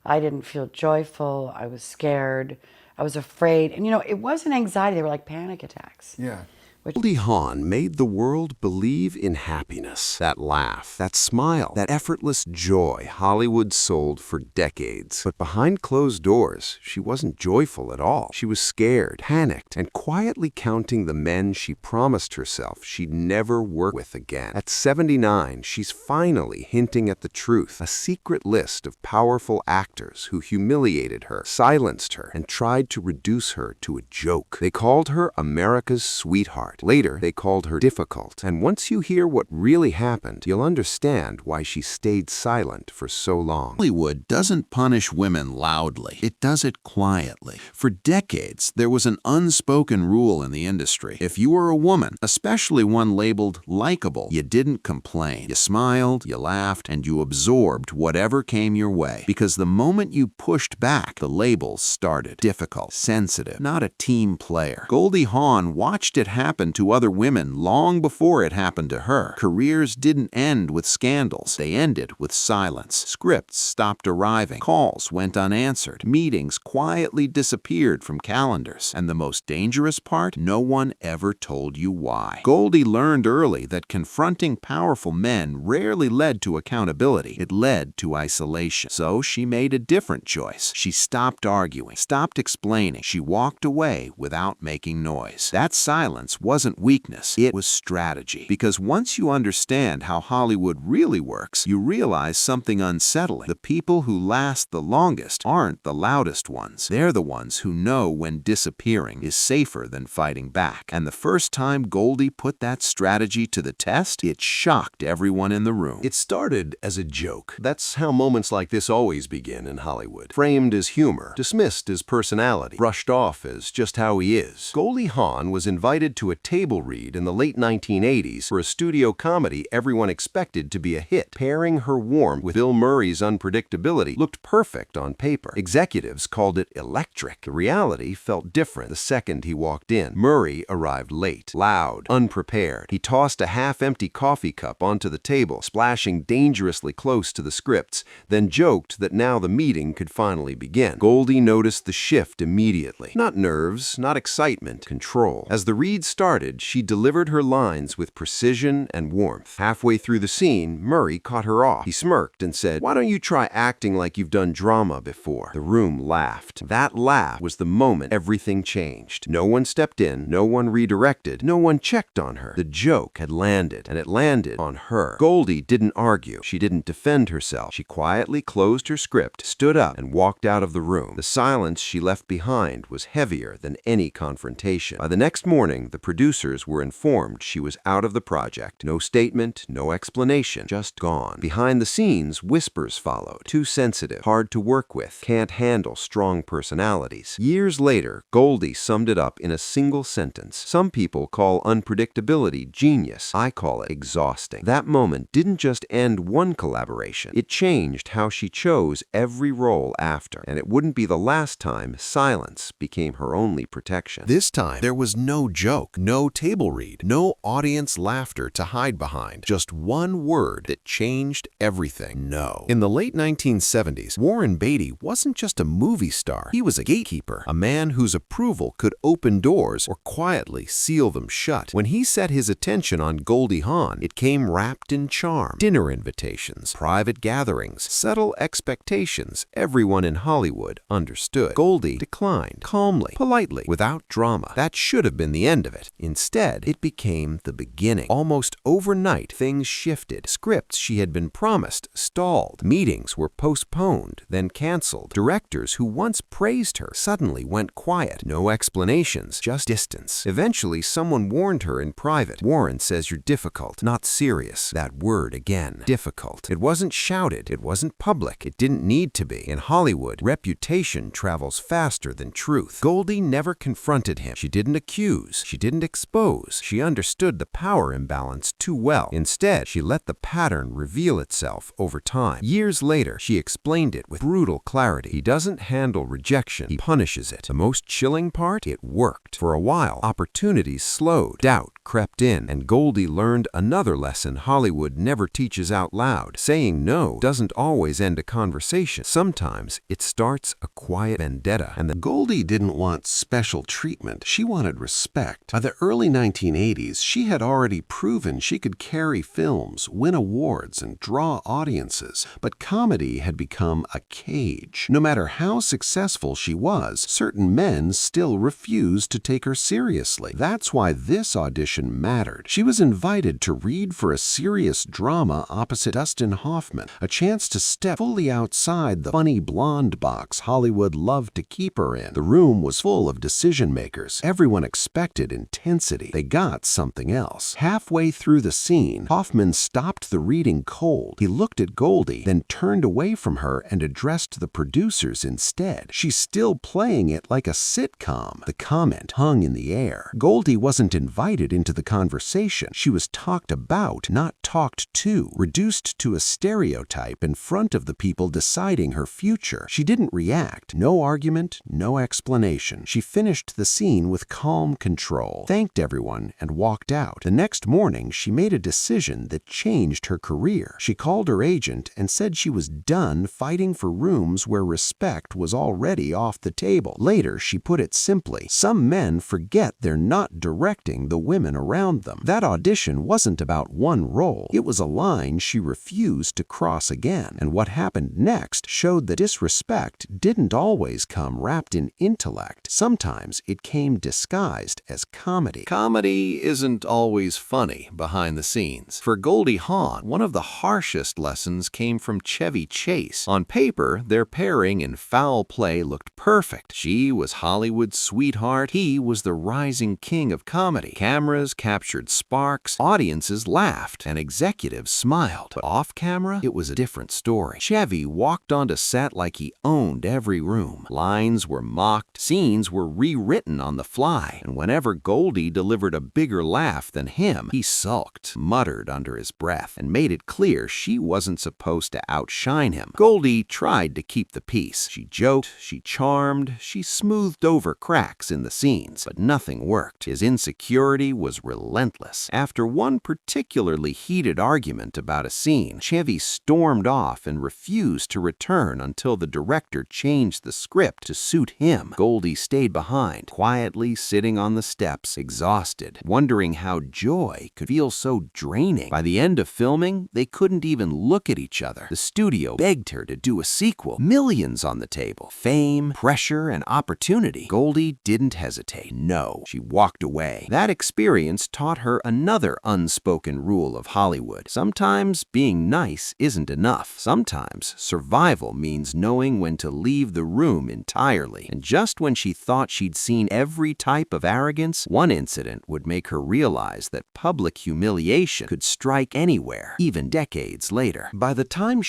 I didn't feel joyful. I was scared. I was afraid. And, it wasn't anxiety. They were like panic attacks. Yeah. Which Goldie Hawn made the world believe in happiness. That laugh, that smile, that effortless joy Hollywood sold for decades. But behind closed doors, she wasn't joyful at all. She was scared, panicked, and quietly counting the men she promised herself she'd never work with again. At 79, she's finally hinting at the truth, a secret list of powerful actors who humiliated her, silenced her, and tried to reduce her to a joke. They called her America's sweetheart. Later, they called her difficult. And once you hear what really happened, you'll understand why she stayed silent for so long. Hollywood doesn't punish women loudly. It does it quietly. For decades, there was an unspoken rule in the industry. If you were a woman, especially one labeled likable, you didn't complain. You smiled, you laughed, and you absorbed whatever came your way. Because the moment you pushed back, the labels started. Difficult, sensitive, not a team player. Goldie Hawn watched it happen to other women long before it happened to her. Careers didn't end with scandals. They ended with silence. Scripts stopped arriving. Calls went unanswered. Meetings quietly disappeared from calendars. And the most dangerous part? No one ever told you why. Goldie learned early that confronting powerful men rarely led to accountability. It led to isolation. So she made a different choice. She stopped arguing, stopped explaining. She walked away without making noise. That silence wasn't weakness, it was strategy. Because once you understand how Hollywood really works, you realize something unsettling. The people who last the longest aren't the loudest ones. They're the ones who know when disappearing is safer than fighting back. And the first time Goldie put that strategy to the test, it shocked everyone in the room. It started as a joke. That's how moments like this always begin in Hollywood. Framed as humor, dismissed as personality, brushed off as just how he is. Goldie Hawn was invited to a table read in the late 1980s for a studio comedy everyone expected to be a hit. Pairing her warmth with Bill Murray's unpredictability looked perfect on paper. Executives called it electric. The reality felt different the second he walked in. Murray arrived late, loud, unprepared. He tossed a half-empty coffee cup onto the table, splashing dangerously close to the scripts, then joked that now the meeting could finally begin. Goldie noticed the shift immediately. Not nerves, not excitement, control. As the read started, she delivered her lines with precision and warmth. Halfway through the scene, Murray caught her off. He smirked and said, "Why don't you try acting like you've done drama before?" The room laughed. That laugh was the moment everything changed. No one stepped in, no one redirected, no one checked on her. The joke had landed, and it landed on her. Goldie didn't argue. She didn't defend herself. She quietly closed her script, stood up, and walked out of the room. The silence she left behind was heavier than any confrontation. By the next morning, the producers were informed she was out of the project. No statement, no explanation, just gone. Behind the scenes, whispers followed. Too sensitive, hard to work with, can't handle strong personalities. Years later, Goldie summed it up in a single sentence. Some people call unpredictability genius. I call it exhausting. That moment didn't just end one collaboration. It changed how she chose every role after. And it wouldn't be the last time silence became her only protection. This time, there was no joke, no table read, no audience laughter to hide behind. Just one word that changed everything. No. In the late 1970s, Warren Beatty wasn't just a movie star. He was a gatekeeper, a man whose approval could open doors or quietly seal them shut. When he set his attention on Goldie Hawn, it came wrapped in charm. Dinner invitations, private gatherings, subtle expectations. Everyone in Hollywood understood. Goldie declined, calmly, politely, without drama. That should have been the end of it. Instead, it became the beginning. Almost overnight, things shifted. Scripts she had been promised stalled. Meetings were postponed, then canceled. Directors who once praised her suddenly went quiet. No explanations, just distance. Eventually, someone warned her in private. "Warren says you're difficult, not serious." That word again. Difficult. It wasn't shouted. It wasn't public. It didn't need to be. In Hollywood, reputation travels faster than truth. Goldie never confronted him. She didn't accuse. She didn't expose. She understood the power imbalance too well. Instead, she let the pattern reveal itself over time. Years later, she explained it with brutal clarity. He doesn't handle rejection, he punishes it. The most chilling part? It worked. For a while, opportunities slowed, doubt crept in, and Goldie learned another lesson Hollywood never teaches out loud. Saying no doesn't always end a conversation. Sometimes it starts a quiet vendetta. And Goldie didn't want special treatment. She wanted respect. By the early 1980s, she had already proven she could carry films, win awards, and draw audiences. But comedy had become a cage. No matter how successful she was, certain men still refused to take her seriously. That's why this audition mattered. She was invited to read for a serious drama opposite Dustin Hoffman, a chance to step fully outside the funny blonde box Hollywood loved to keep her in. The room was full of decision makers. Everyone expected intensity. They got something else. Halfway through the scene, Hoffman stopped the reading cold. He looked at Goldie, then turned away from her and addressed the producers instead. She's still playing it like a sitcom. The comment hung in the air. Goldie wasn't invited into the conversation. She was talked about, not talked to, reduced to a stereotype in front of the people deciding her future. She didn't react. No argument, no explanation. She finished the scene with calm control, thanked everyone, and walked out. The next morning, she made a decision that changed her career. She called her agent and said she was done fighting for rooms where respect was already off the table. Later, she put it simply, some men forget they're not directing the women around them. That audition wasn't about one role. It was a line she refused to cross again. And what happened next showed that disrespect didn't always come wrapped in intellect. Sometimes it came disguised as comedy. Comedy isn't always funny behind the scenes. For Goldie Hawn, one of the harshest lessons came from Chevy Chase. On paper, their pairing in foul play looked perfect. She was Hollywood's sweetheart. He was the rising king of comedy. Cameras captured sparks, audiences laughed, and executives smiled. But off camera, it was a different story. Chevy walked onto set like he owned every room. Lines were mocked, scenes were rewritten on the fly, and whenever Goldie delivered a bigger laugh than him, he sulked, muttered under his breath, and made it clear she wasn't supposed to outshine him. Goldie tried to keep the peace. She joked, she charmed, she smoothed over cracks in the scenes, but nothing worked. His insecurity was relentless. After one particularly heated argument about a scene, Chevy stormed off and refused to return until the director changed the script to suit him. Goldie stayed behind, quietly sitting on the steps, exhausted, wondering how joy could feel so draining. By the end of filming, they couldn't even look at each other. The studio begged her to do a sequel. Millions on the table. Fame, pressure, and opportunity. Goldie didn't hesitate. No, she walked away. That experience taught her another unspoken rule of Hollywood. Sometimes being nice isn't enough. Sometimes survival means knowing when to leave the room entirely. And just when she thought she'd seen every type of arrogance, one incident would make her realize that public humiliation could strike anywhere, even decades later. By the time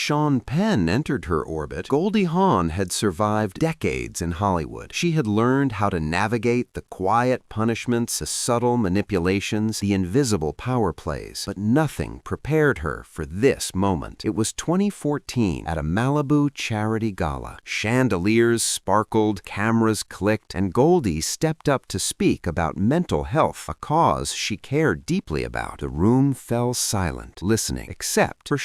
Penn entered her orbit, Goldie Hawn had survived decades in Hollywood. She had learned how to navigate the quiet punishments, the subtle manipulations, the invisible power plays. But nothing prepared her for this moment. It was 2014 at a Malibu charity gala. Chandeliers sparkled, cameras clicked, and Goldie stepped up to speak about mental health, a cause she cared deeply about. The room fell silent, listening, except for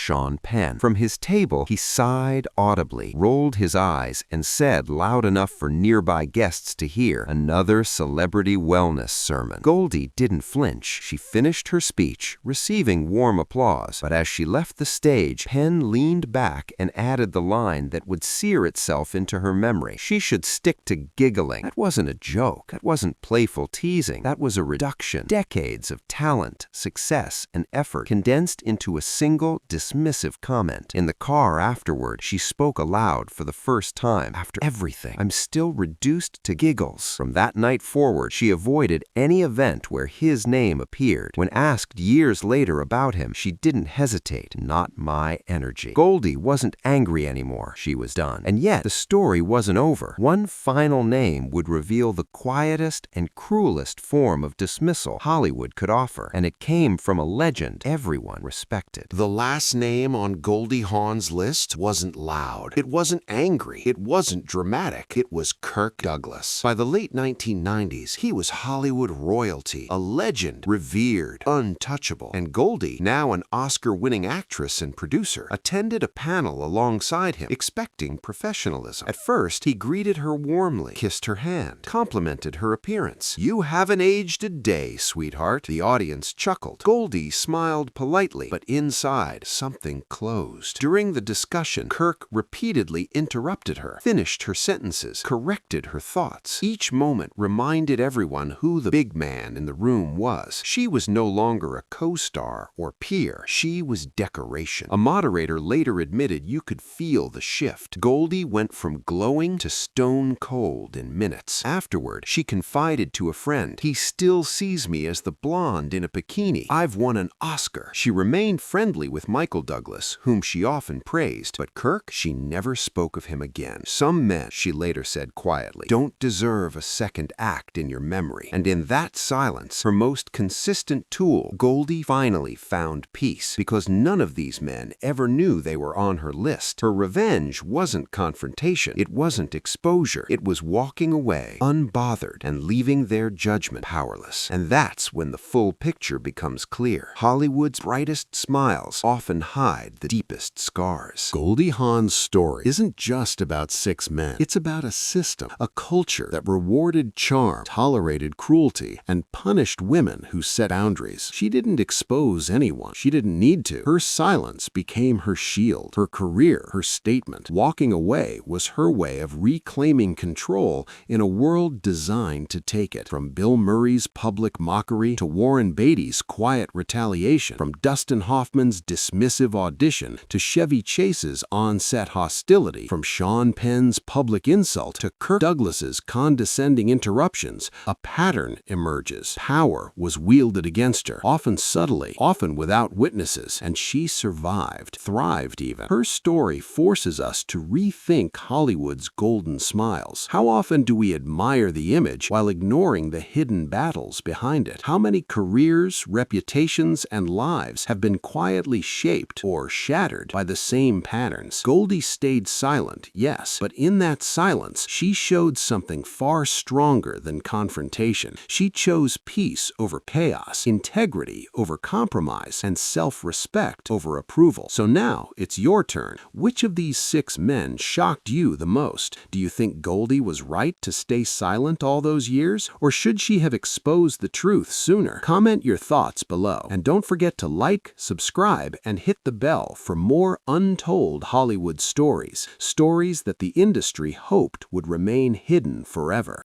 Penn. From his table, he sighed audibly, rolled his eyes, and said loud enough for nearby guests to hear, another celebrity wellness sermon. Goldie didn't flinch. She finished her speech, receiving warm applause. But as she left the stage, Penn leaned back and added the line that would sear itself into her memory. She should stick to giggling. That wasn't a joke. That wasn't playful teasing. That was a reduction. Decades of talent, success, and effort condensed into a single dismissive comment. In the car afterward, she spoke aloud for the first time. After everything, I'm still reduced to giggles. From that night forward, she avoided any event where his name appeared. When asked years later about him, she didn't hesitate. Not my energy. Goldie wasn't angry anymore. She was done. And yet, the story wasn't over. One final name would reveal the quietest and cruelest form form of dismissal Hollywood could offer, and it came from a legend everyone respected. The last name on Goldie Hawn's list wasn't loud. It wasn't angry. It wasn't dramatic. It was Kirk Douglas. By the late 1990s, he was Hollywood royalty, a legend, revered, untouchable. And Goldie, now an Oscar-winning actress and producer, attended a panel alongside him, expecting professionalism. At first, he greeted her warmly, kissed her hand, complimented her appearance. "You haven't aged a day, sweetheart." The audience chuckled. Goldie smiled politely, but inside, something closed. During the discussion, Kirk repeatedly interrupted her, finished her sentences, corrected her thoughts. Each moment reminded everyone who the big man in the room was. She was no longer a co-star or peer. She was decoration. A moderator later admitted you could feel the shift. Goldie went from glowing to stone cold in minutes. Afterward, she confided to a friend, "He still sees me as the blonde in a bikini. I've won an Oscar." She remained friendly with Michael Douglas, whom she often praised, but Kirk, she never spoke of him again. "Some men," she later said quietly, "don't deserve a second act in your memory." And in that silence, her most consistent tool, Goldie finally found peace, because none of these men ever knew they were on her list. Her revenge wasn't confrontation. It wasn't exposure. It was walking away, unbothered, and leaving their judgment powerless. And that's when the full picture becomes clear. Hollywood's brightest smiles often hide the deepest scars. Goldie Hawn's story isn't just about 6 men. It's about a system, a culture that rewarded charm, tolerated cruelty, and punished women who set boundaries. She didn't expose anyone. She didn't need to. Her silence became her shield, her career, her statement. Walking away was her way of reclaiming control in a world designed to take it. From Bill Murray's public mockery to Warren Beatty's quiet retaliation, from Dustin Hoffman's dismissive audition to Chevy Chase's on-set hostility, from Sean Penn's public insult to Kirk Douglas's condescending interruptions, a pattern emerges. Power was wielded against her, often subtly, often without witnesses, and she survived, thrived even. Her story forces us to rethink Hollywood's golden smiles. How often do we admire the image while ignoring the hidden battles behind it? How many careers, reputations, and lives have been quietly shaped or shattered by the same patterns? Goldie stayed silent, yes, but in that silence, she showed something far stronger than confrontation. She chose peace over chaos, integrity over compromise, and self-respect over approval. So now, it's your turn. Which of these 6 men shocked you the most? Do you think Goldie was right to stay silent all those years? Or should she have exposed the truth sooner? Comment your thoughts below. And don't forget to like, subscribe, and hit the bell for more untold Hollywood stories. Stories that the industry hoped would remain hidden forever.